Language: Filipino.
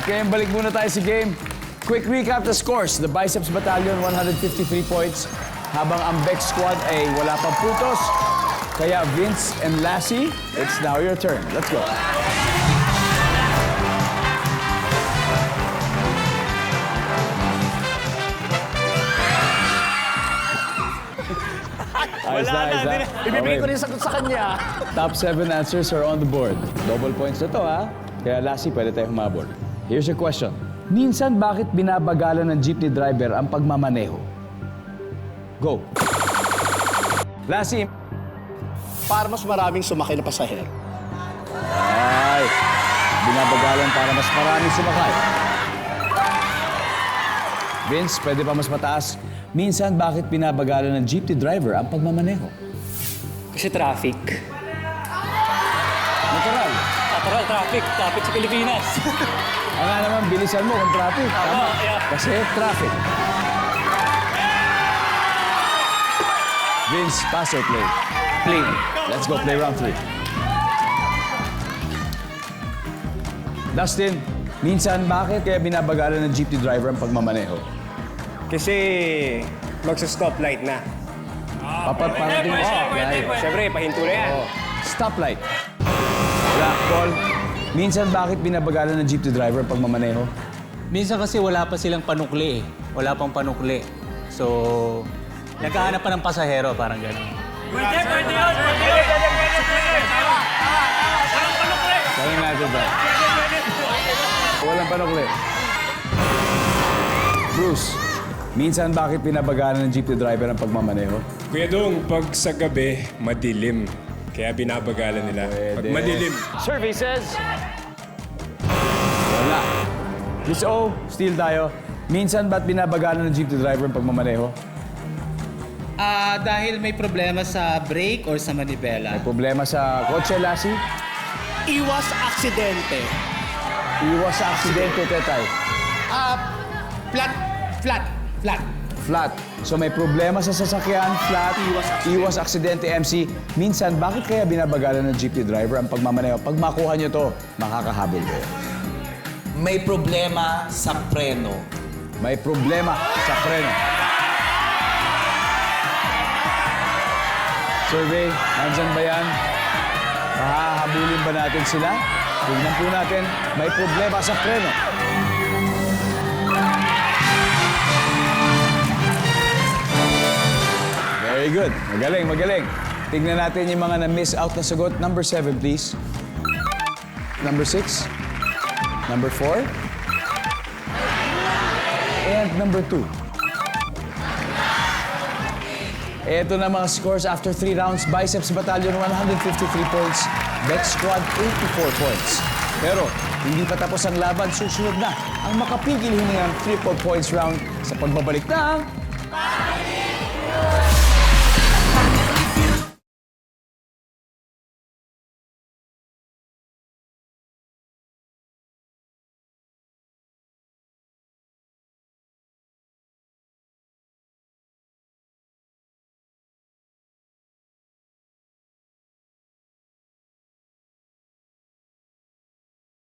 ngayon balik muna tayo sa game. Quick recap the scores. The Biceps Battalion, 153 points. Habang ang Beck Squad ay wala pang putos. Kaya Vince and Lassie, it's now your turn. Let's go. Ayos na, ayos na. Ibibigay ko rin sagot sa kanya. Top 7 answers are on the board. Double points na to, ha? Kaya Lassie, pwede tayo humabol. Here's your question. Minsan, bakit binabagalan ng jeepney driver ang pagmamaneho? Go. Lassie. Para mas maraming sumakay na pasahero. Ay, binabagalan para mas maraming sumakay. Vince, pwede pa mas mataas. Minsan, bakit binabagalan ng jeepney driver ang pagmamaneho? Kasi traffic. Natural. Natural traffic. Traffic sa Pilipinas. Ang nga naman, bilisan mo kung traffic. Tama. yeah. Kasi traffic. Vince, pass or play? Play. Let's go play round 3. Dustin, minsan bakit kaya binabagalan ng jeepney driver ang pagmamaneho? Kasi magsa-stoplight na. Parating mo stoplight. Siyempre, pahinto na yan. Oh, stoplight. Wala, Paul. Minsan bakit binabagalan ng jeepney driver ang pagmamaneho? Minsan kasi wala pa silang panukli eh. Wala pang panukli. So, naghahanap pa ng pasahero, parang gano'n. Tanong natin ba? Walang panukli. Bruce, minsan bakit binabagalan ng jeepney driver ang pagmamaneho? Kuya Dong, pag sa gabi, madilim. Kaya binabagalan nila. Pag Pwede. madilim. Survey says... Wala. Miss O, steal tayo. Minsan ba't binabagalan ng jeepney driver ang pagmamaneho? Dahil may problema sa brake or sa manibela. May problema sa kotse, Lassie? Iwas aksidente. Iwas sa aksidente, Tetay. Flat. Flat. So may problema sa sasakyan, flat, iwas aksidente, MC. Minsan, bakit kaya binabagalan ng jeepney driver ang pagmamaneho? Pag makuha nyo to, makakahabol kayo. May problema sa preno. May problema sa preno. Survey, nandyan ba yan? Mahahabulin ba natin sila? Tignan po natin, may problema sa preno. Very good. Magaling, magaling. Tignan natin yung mga na-miss out na sagot. Number 7, please. Number 6. Number 4. And number 2. Ito na mga scores after 3 rounds. Biceps Battalion, 153 points. Beck Squad, 84 points. Pero, hindi pa tapos ang laban. Susunod na ang makapigil hiningang triple points round sa pagbabalik ng...